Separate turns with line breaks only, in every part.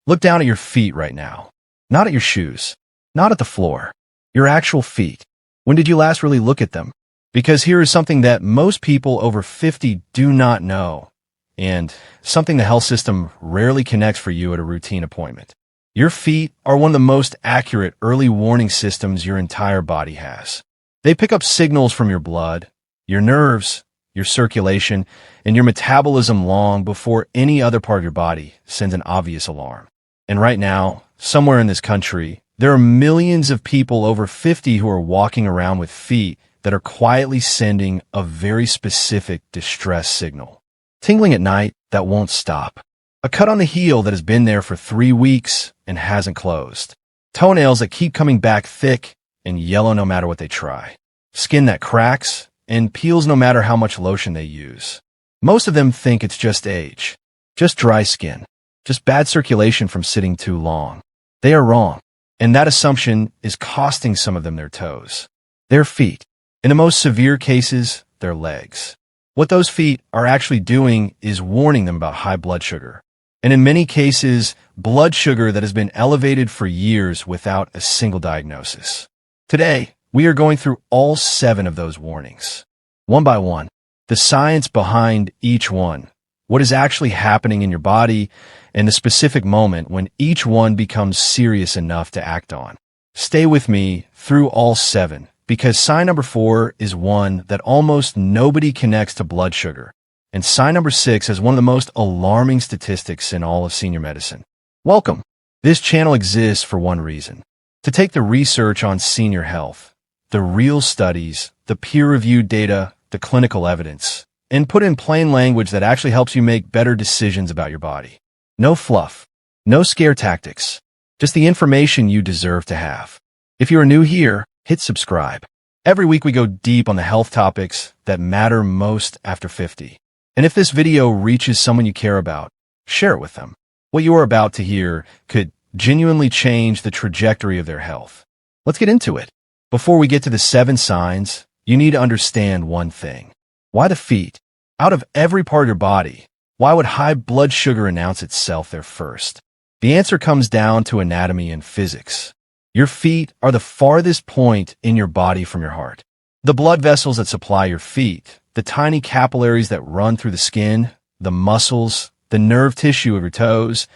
Look down at your feet right now. Not at your shoes. Not at the floor. Your actual feet. When did you last really look at them? Because here is something that most people over 50 do not know, and something the health system rarely connects for you at a routine appointment. Your feet are one of the most accurate early warning systems your entire body has. They pick up signals from your blood, your nerves, your circulation, and your metabolism long before any other part of your body sends an obvious alarm. And right now, somewhere in this country, there are millions of people over 50 who are walking around with feet that are quietly sending a very specific distress signal. Tingling at night that won't stop. A cut on the heel that has been there for 3 weeks and hasn't closed. Toenails that keep coming back thick and yellow no matter what they try. Skin that cracks and peels no matter how much lotion they use. Most of them think it's just age, just dry skin, just bad circulation from sitting too long. They are wrong, and that assumption is costing some of them their toes, their feet. In the most severe cases, their legs. What those feet are actually doing is warning them about high blood sugar. And in many cases, blood sugar that has been elevated for years without a single diagnosis. Today, we are going through all 7 of those warnings. One by one, the science behind each one, what is actually happening in your body, and the specific moment when each one becomes serious enough to act on. Stay with me through all 7. Because sign number 4 is one that almost nobody connects to blood sugar, and sign number 6 is one of the most alarming statistics in all of senior medicine. Welcome. This channel exists for one reason: to take the research on senior health, the real studies, the peer-reviewed data, the clinical evidence, and put in plain language that actually helps you make better decisions about your body. No fluff, no scare tactics, just the information you deserve to have. If you are new here, hit subscribe. Every week we go deep on the health topics that matter most after 50. And if this video reaches someone you care about, share it with them. What you are about to hear could genuinely change the trajectory of their health. Let's get into it. Before we get to the 7 signs, you need to understand one thing. Why the feet? Out of every part of your body, why would high blood sugar announce itself there first? The answer comes down to anatomy and physics. Your feet are the farthest point in your body from your heart. The blood vessels that supply your feet, the tiny capillaries that run through the skin, the muscles, the nerve tissue of your toes,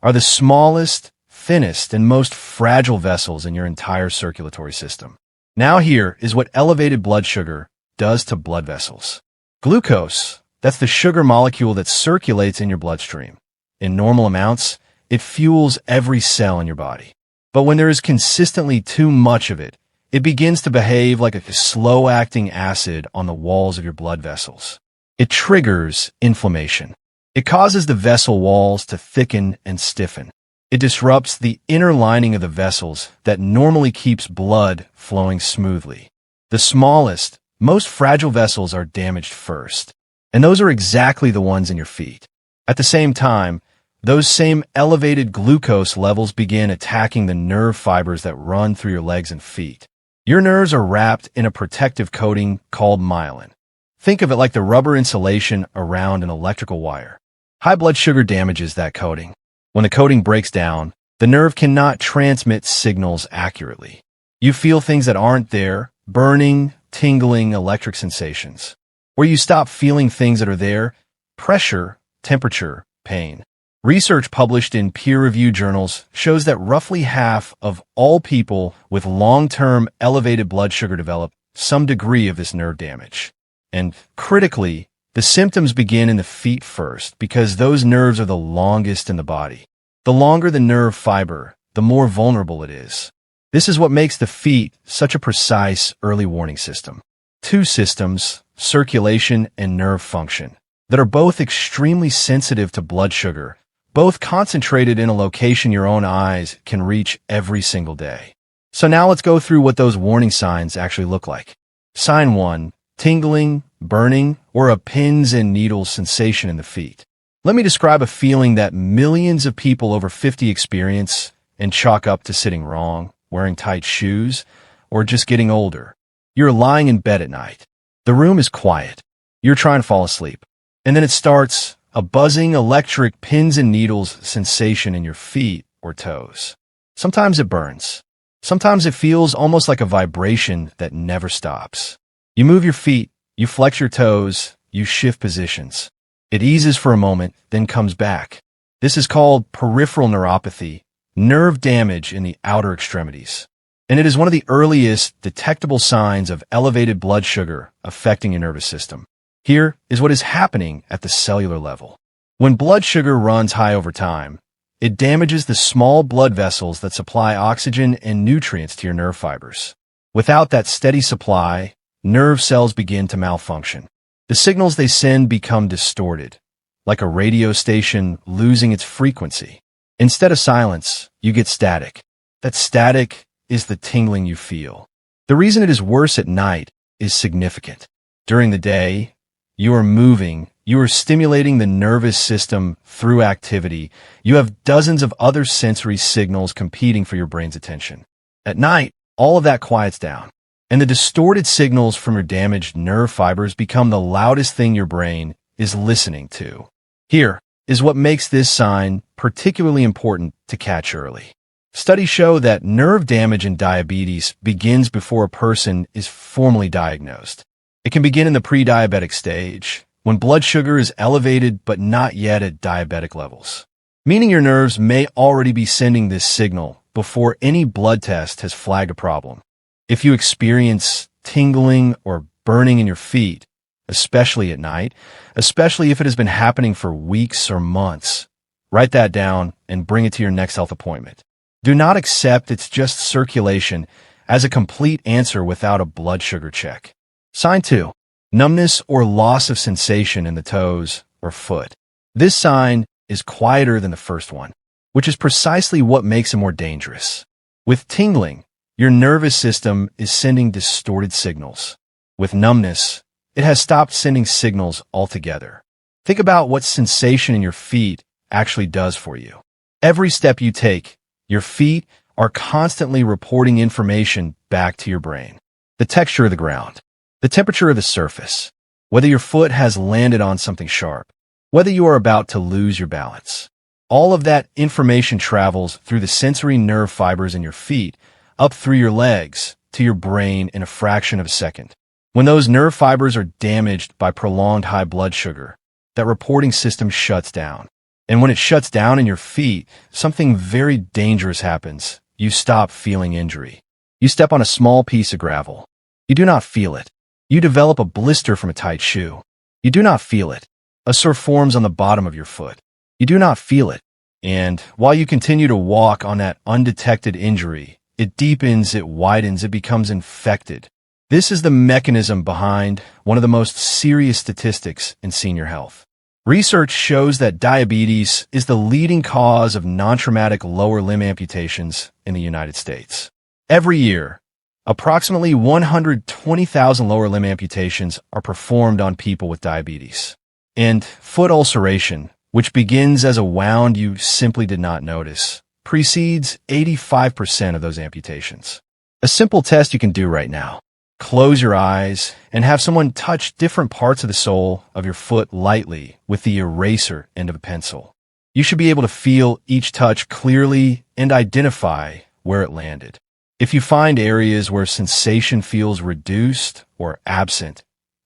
are the smallest, thinnest, and most fragile vessels in your entire circulatory system. Now here is what elevated blood sugar does to blood vessels. Glucose, that's the sugar molecule that circulates in your bloodstream. In normal amounts, it fuels every cell in your body. But when there is consistently too much of it, it begins to behave like a slow-acting acid on the walls of your blood vessels. It triggers inflammation. It causes the vessel walls to thicken and stiffen. It disrupts the inner lining of the vessels that normally keeps blood flowing smoothly. The smallest, most fragile vessels are damaged first, and those are exactly the ones in your feet. At the same time, those same elevated glucose levels begin attacking the nerve fibers that run through your legs and feet. Your nerves are wrapped in a protective coating called myelin. Think of it like the rubber insulation around an electrical wire. High blood sugar damages that coating. When the coating breaks down, the nerve cannot transmit signals accurately. You feel things that aren't there, burning, tingling, electric sensations. Where you stop feeling things that are there, pressure, temperature, pain. Research published in peer-reviewed journals shows that roughly half of all people with long-term elevated blood sugar develop some degree of this nerve damage. And critically, the symptoms begin in the feet first because those nerves are the longest in the body. The longer the nerve fiber, the more vulnerable it is. This is what makes the feet such a precise early warning system. 2 systems, circulation and nerve function, that are both extremely sensitive to blood sugar, both concentrated in a location your own eyes can reach every single day. So now let's go through what those warning signs actually look like. Sign 1, tingling, burning, or a pins and needles sensation in the feet. Let me describe a feeling that millions of people over 50 experience and chalk up to sitting wrong, wearing tight shoes, or just getting older. You're lying in bed at night. The room is quiet. You're trying to fall asleep. And then it starts a buzzing electric pins and needles sensation in your feet or toes. Sometimes it burns. Sometimes it feels almost like a vibration that never stops. You move your feet, you flex your toes, you shift positions. It eases for a moment, then comes back. This is called peripheral neuropathy, nerve damage in the outer extremities. And it is one of the earliest detectable signs of elevated blood sugar affecting your nervous system. Here is what is happening at the cellular level. When blood sugar runs high over time, it damages the small blood vessels that supply oxygen and nutrients to your nerve fibers. Without that steady supply, nerve cells begin to malfunction. The signals they send become distorted, like a radio station losing its frequency. Instead of silence, you get static. That static is the tingling you feel. The reason it is worse at night is significant. During the day, you are moving, you are stimulating the nervous system through activity. You have dozens of other sensory signals competing for your brain's attention. At night, all of that quiets down, and the distorted signals from your damaged nerve fibers become the loudest thing your brain is listening to. Here is what makes this sign particularly important to catch early. Studies show that nerve damage in diabetes begins before a person is formally diagnosed. It can begin in the pre-diabetic stage, when blood sugar is elevated but not yet at diabetic levels, meaning your nerves may already be sending this signal before any blood test has flagged a problem. If you experience tingling or burning in your feet, especially at night, especially if it has been happening for weeks or months, write that down and bring it to your next health appointment. Do not accept it's just circulation as a complete answer without a blood sugar check. Sign 2. Numbness or loss of sensation in the toes or foot. This sign is quieter than the first one, which is precisely what makes it more dangerous. With tingling, your nervous system is sending distorted signals. With numbness, it has stopped sending signals altogether. Think about what sensation in your feet actually does for you. Every step you take, your feet are constantly reporting information back to your brain. The texture of the ground, the temperature of the surface, whether your foot has landed on something sharp, whether you are about to lose your balance. All of that information travels through the sensory nerve fibers in your feet, up through your legs, to your brain in a fraction of a second. When those nerve fibers are damaged by prolonged high blood sugar, that reporting system shuts down. And when it shuts down in your feet, something very dangerous happens. You stop feeling injury. You step on a small piece of gravel. You do not feel it. You develop a blister from a tight shoe. You do not feel it. A sore forms on the bottom of your foot. You do not feel it. And while you continue to walk on that undetected injury, it deepens, it widens, it becomes infected. This is the mechanism behind one of the most serious statistics in senior health. Research shows that diabetes is the leading cause of non-traumatic lower limb amputations in the United States. Every year, approximately 120,000 lower limb amputations are performed on people with diabetes. And foot ulceration, which begins as a wound you simply did not notice, precedes 85% of those amputations. A simple test you can do right now. Close your eyes and have someone touch different parts of the sole of your foot lightly with the eraser end of a pencil. You should be able to feel each touch clearly and identify where it landed. If you find areas where sensation feels reduced or absent,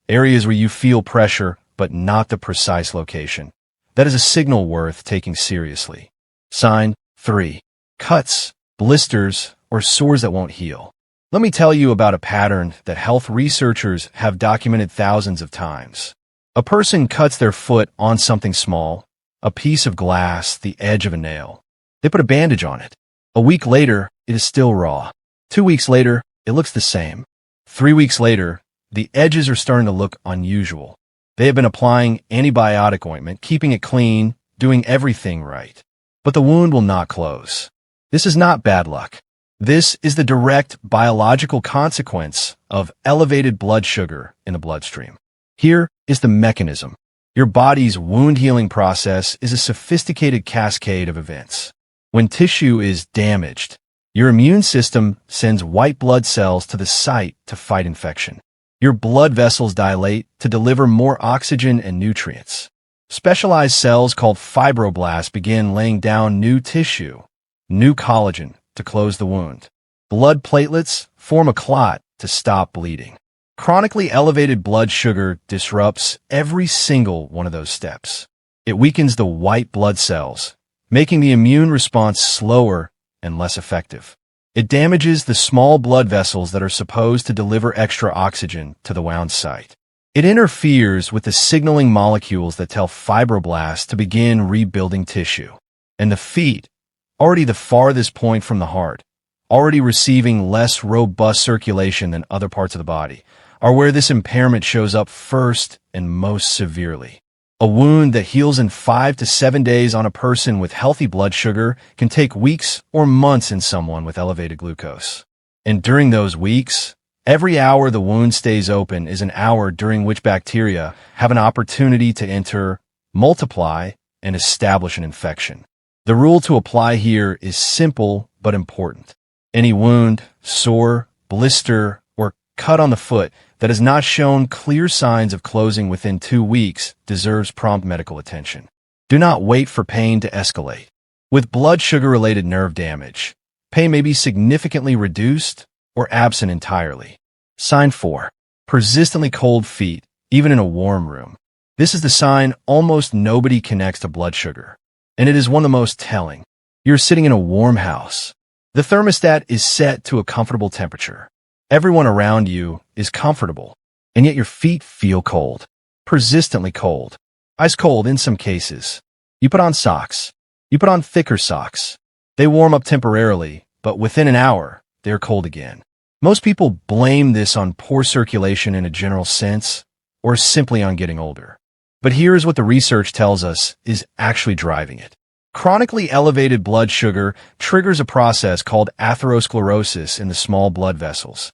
areas where you feel pressure but not the precise location, that is a signal worth taking seriously. Sign 3. Cuts, blisters, or sores that won't heal. Let me tell you about a pattern that health researchers have documented thousands of times. A person cuts their foot on something small, a piece of glass, the edge of a nail. They put a bandage on it. A week later, it is still raw. 2 weeks later, it looks the same. 3 weeks later, the edges are starting to look unusual. They have been applying antibiotic ointment, keeping it clean, doing everything right. But the wound will not close. This is not bad luck. This is the direct biological consequence of elevated blood sugar in the bloodstream. Here is the mechanism. Your body's wound healing process is a sophisticated cascade of events. When tissue is damaged, your immune system sends white blood cells to the site to fight infection. Your blood vessels dilate to deliver more oxygen and nutrients. Specialized cells called fibroblasts begin laying down new tissue, new collagen, to close the wound. Blood platelets form a clot to stop bleeding. Chronically elevated blood sugar disrupts every single one of those steps. It weakens the white blood cells, making the immune response slower and less effective. It damages the small blood vessels that are supposed to deliver extra oxygen to the wound site. It interferes with the signaling molecules that tell fibroblasts to begin rebuilding tissue. And the feet, already the farthest point from the heart, already receiving less robust circulation than other parts of the body, are where this impairment shows up first and most severely. A wound that heals in 5 to 7 days on a person with healthy blood sugar can take weeks or months in someone with elevated glucose. And during those weeks, every hour the wound stays open is an hour during which bacteria have an opportunity to enter, multiply, and establish an infection. The rule to apply here is simple but important. Any wound, sore, blister, or cut on the foot that has not shown clear signs of closing within 2 weeks deserves prompt medical attention. Do not wait for pain to escalate. With blood sugar-related nerve damage, pain may be significantly reduced or absent entirely. Sign 4. Persistently cold feet, even in a warm room. This is the sign almost nobody connects to blood sugar, and it is one of the most telling. You're sitting in a warm house. The thermostat is set to a comfortable temperature. Everyone around you is comfortable, and yet your feet feel cold, persistently cold, ice cold in some cases. You put on socks. You put on thicker socks. They warm up temporarily, but within an hour, they're cold again. Most people blame this on poor circulation in a general sense, or simply on getting older. But here's what the research tells us is actually driving it. Chronically elevated blood sugar triggers a process called atherosclerosis in the small blood vessels,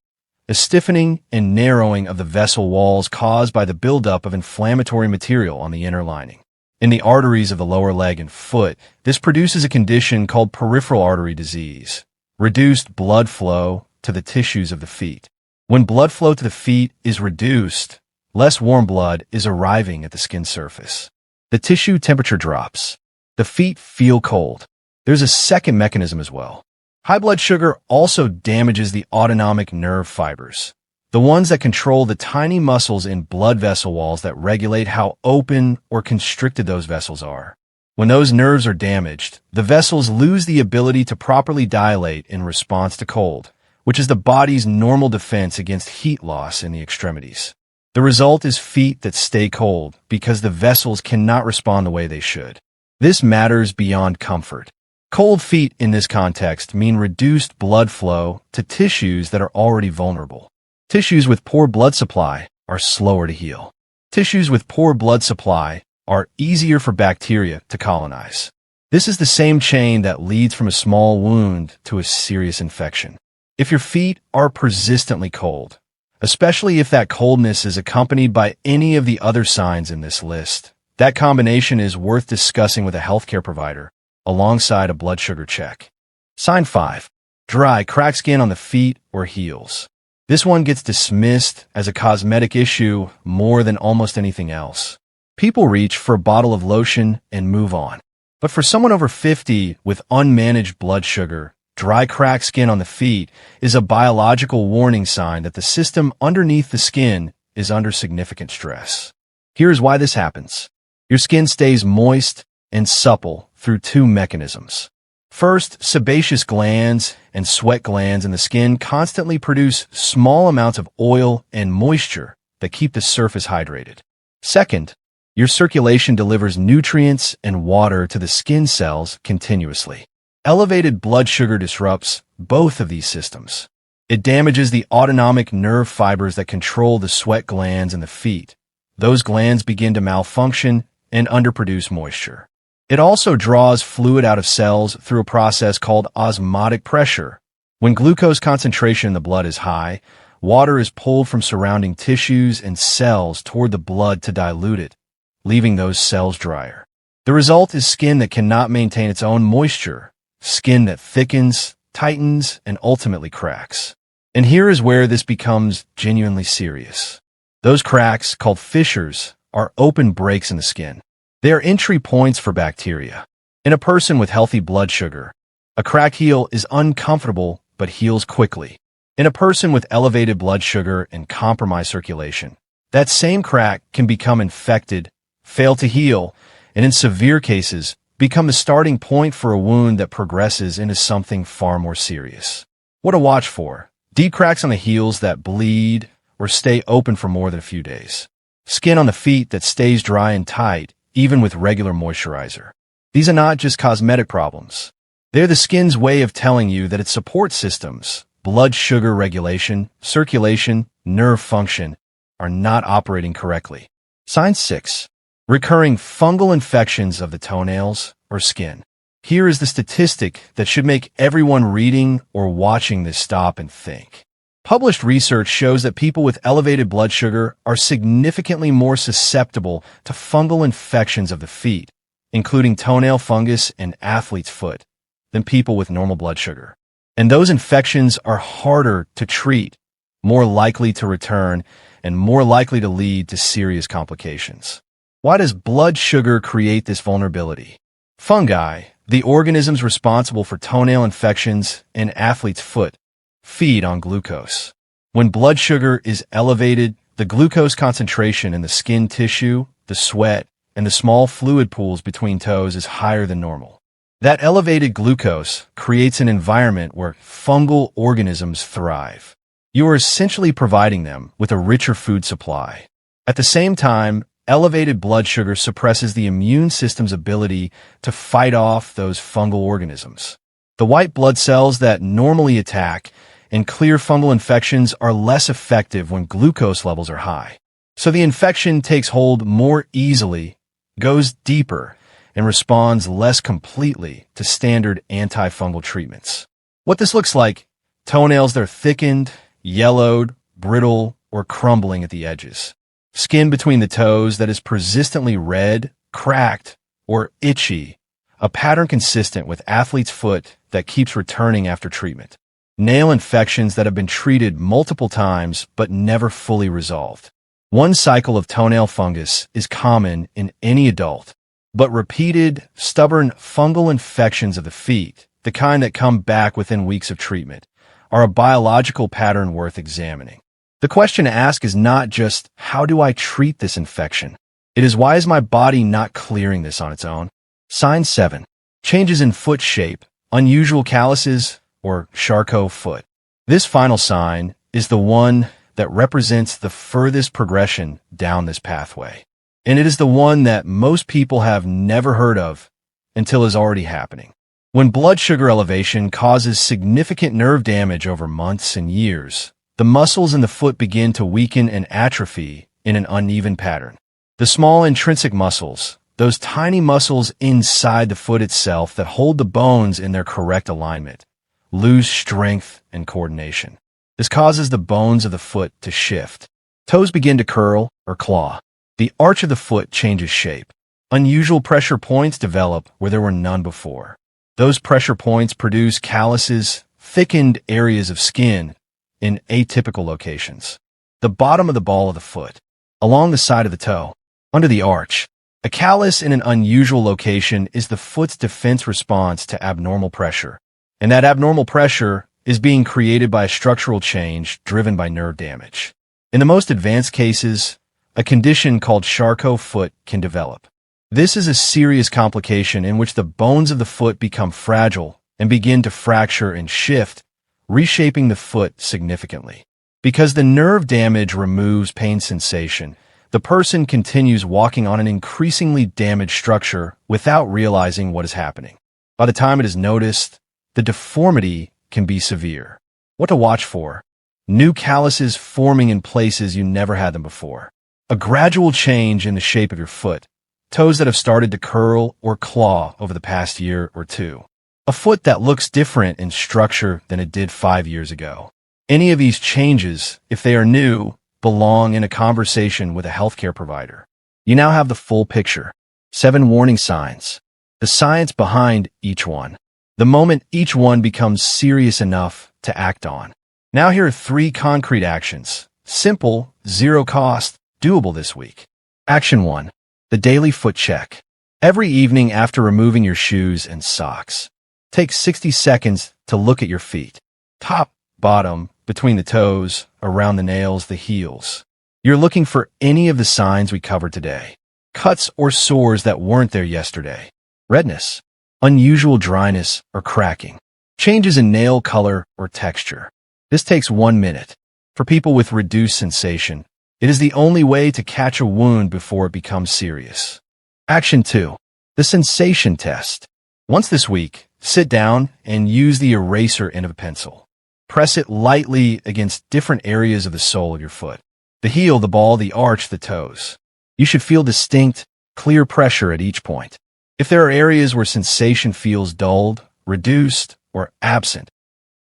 a stiffening and narrowing of the vessel walls caused by the buildup of inflammatory material on the inner lining. In the arteries of the lower leg and foot, this produces a condition called peripheral artery disease, reduced blood flow to the tissues of the feet. When blood flow to the feet is reduced, less warm blood is arriving at the skin surface. The tissue temperature drops. The feet feel cold. There's a second mechanism as well. High blood sugar also damages the autonomic nerve fibers, the ones that control the tiny muscles in blood vessel walls that regulate how open or constricted those vessels are. When those nerves are damaged, the vessels lose the ability to properly dilate in response to cold, which is the body's normal defense against heat loss in the extremities. The result is feet that stay cold because the vessels cannot respond the way they should. This matters beyond comfort. Cold feet in this context mean reduced blood flow to tissues that are already vulnerable. Tissues with poor blood supply are slower to heal. Tissues with poor blood supply are easier for bacteria to colonize. This is the same chain that leads from a small wound to a serious infection. If your feet are persistently cold, especially if that coldness is accompanied by any of the other signs in this list, that combination is worth discussing with a healthcare provider alongside a blood sugar check. Sign 5. Dry, cracked skin on the feet or heels. This one gets dismissed as a cosmetic issue more than almost anything else. People reach for a bottle of lotion and move on. But for someone over 50 with unmanaged blood sugar, dry, cracked skin on the feet is a biological warning sign that the system underneath the skin is under significant stress. Here's why this happens. Your skin stays moist and supple through 2 mechanisms. First, sebaceous glands and sweat glands in the skin constantly produce small amounts of oil and moisture that keep the surface hydrated. Second, your circulation delivers nutrients and water to the skin cells continuously. Elevated blood sugar disrupts both of these systems. It damages the autonomic nerve fibers that control the sweat glands in the feet. Those glands begin to malfunction and underproduce moisture. It also draws fluid out of cells through a process called osmotic pressure. When glucose concentration in the blood is high, water is pulled from surrounding tissues and cells toward the blood to dilute it, leaving those cells drier. The result is skin that cannot maintain its own moisture, skin that thickens, tightens, and ultimately cracks. And here is where this becomes genuinely serious. Those cracks, called fissures, are open breaks in the skin. They are entry points for bacteria. In a person with healthy blood sugar, a cracked heel is uncomfortable but heals quickly. In a person with elevated blood sugar and compromised circulation, that same crack can become infected, fail to heal, and in severe cases, become the starting point for a wound that progresses into something far more serious. What to watch for: deep cracks on the heels that bleed or stay open for more than a few days. Skin on the feet that stays dry and tight, even with regular moisturizer. These are not just cosmetic problems. They're the skin's way of telling you that its support systems, blood sugar regulation, circulation, nerve function, are not operating correctly. Sign 6. Recurring fungal infections of the toenails or skin. Here is the statistic that should make everyone reading or watching this stop and think. Published research shows that people with elevated blood sugar are significantly more susceptible to fungal infections of the feet, including toenail fungus and athlete's foot, than people with normal blood sugar. And those infections are harder to treat, more likely to return, and more likely to lead to serious complications. Why does blood sugar create this vulnerability? Fungi, the organisms responsible for toenail infections and athlete's foot, feed on glucose. When blood sugar is elevated, the glucose concentration in the skin tissue, the sweat, and the small fluid pools between toes is higher than normal. That elevated glucose creates an environment where fungal organisms thrive. You are essentially providing them with a richer food supply. At the same time, elevated blood sugar suppresses the immune system's ability to fight off those fungal organisms. The white blood cells that normally attack and clear fungal infections are less effective when glucose levels are high. So the infection takes hold more easily, goes deeper, and responds less completely to standard antifungal treatments. What this looks like: toenails that are thickened, yellowed, brittle, or crumbling at the edges. Skin between the toes that is persistently red, cracked, or itchy, a pattern consistent with athlete's foot that keeps returning after treatment. Nail infections that have been treated multiple times but never fully resolved. One cycle of toenail fungus is common in any adult, but repeated, stubborn fungal infections of the feet, the kind that come back within weeks of treatment, are a biological pattern worth examining. The question to ask is not just, how do I treat this infection? It is, why is my body not clearing this on its own? Sign 7. Changes in foot shape, unusual calluses, or Charcot foot. This final sign is the one that represents the furthest progression down this pathway. And it is the one that most people have never heard of until it's already happening. When blood sugar elevation causes significant nerve damage over months and years, the muscles in the foot begin to weaken and atrophy in an uneven pattern. The small intrinsic muscles, those tiny muscles inside the foot itself that hold the bones in their correct alignment, lose strength and coordination. This causes the bones of the foot to shift. Toes begin to curl or claw. The arch of the foot changes shape. Unusual pressure points develop where there were none before. Those pressure points produce calluses, thickened areas of skin in atypical locations. The bottom of the ball of the foot, along the side of the toe, under the arch. A callus in an unusual location is the foot's defense response to abnormal pressure. And that abnormal pressure is being created by a structural change driven by nerve damage. In the most advanced cases, a condition called Charcot foot can develop. This is a serious complication in which the bones of the foot become fragile and begin to fracture and shift, reshaping the foot significantly. Because the nerve damage removes pain sensation, the person continues walking on an increasingly damaged structure without realizing what is happening. By the time it is noticed, the deformity can be severe. What to watch for: new calluses forming in places you never had them before. A gradual change in the shape of your foot. Toes that have started to curl or claw over the past year or two. A foot that looks different in structure than it did 5 years ago. Any of these changes, if they are new, belong in a conversation with a healthcare provider. You now have the full picture. 7 warning signs. The science behind each one. The moment each one becomes serious enough to act on. Now here are 3 concrete actions. Simple, zero cost, doable this week. Action 1. The daily foot check. Every evening after removing your shoes and socks, take 60 seconds to look at your feet. Top, bottom, between the toes, around the nails, the heels. You're looking for any of the signs we covered today. Cuts or sores that weren't there yesterday. Redness, unusual dryness or cracking. Changes in nail color or texture. This takes 1 minute. For people with reduced sensation, it is the only way to catch a wound before it becomes serious. Action 2. The sensation test. Once this week, sit down and use the eraser end of a pencil. Press it lightly against different areas of the sole of your foot. The heel, the ball, the arch, the toes. You should feel distinct, clear pressure at each point. If there are areas where sensation feels dulled, reduced, or absent,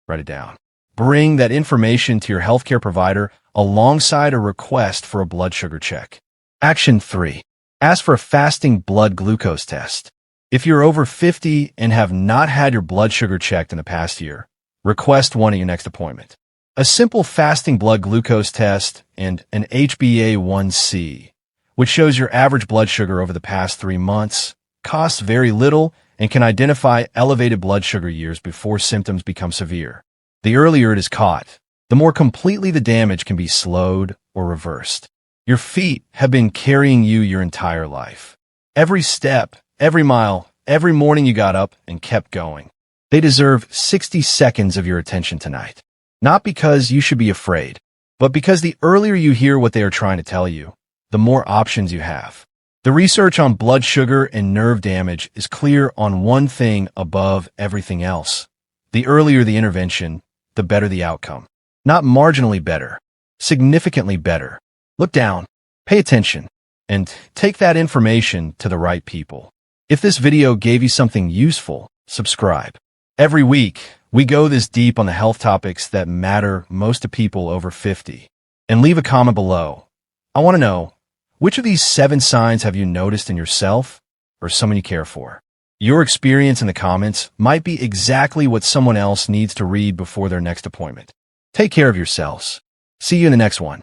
write it down. Bring that information to your healthcare provider alongside a request for a blood sugar check. Action 3. Ask for a fasting blood glucose test. If you're over 50 and have not had your blood sugar checked in the past year, request one at your next appointment. A simple fasting blood glucose test and an HbA1c, which shows your average blood sugar over the past 3 months, costs very little and can identify elevated blood sugar years before symptoms become severe. The earlier it is caught, the more completely the damage can be slowed or reversed. Your feet have been carrying you your entire life. Every step, every mile, every morning you got up and kept going. They deserve 60 seconds of your attention tonight. Not because you should be afraid, but because the earlier you hear what they are trying to tell you, the more options you have. The research on blood sugar and nerve damage is clear on one thing above everything else. The earlier the intervention, the better the outcome. Not marginally better, significantly better. Look down, pay attention, and take that information to the right people. If this video gave you something useful, subscribe. Every week, we go this deep on the health topics that matter most to people over 50. And leave a comment below. I want to know, which of these 7 signs have you noticed in yourself or someone you care for? Your experience in the comments might be exactly what someone else needs to read before their next appointment. Take care of yourselves. See you in the next one.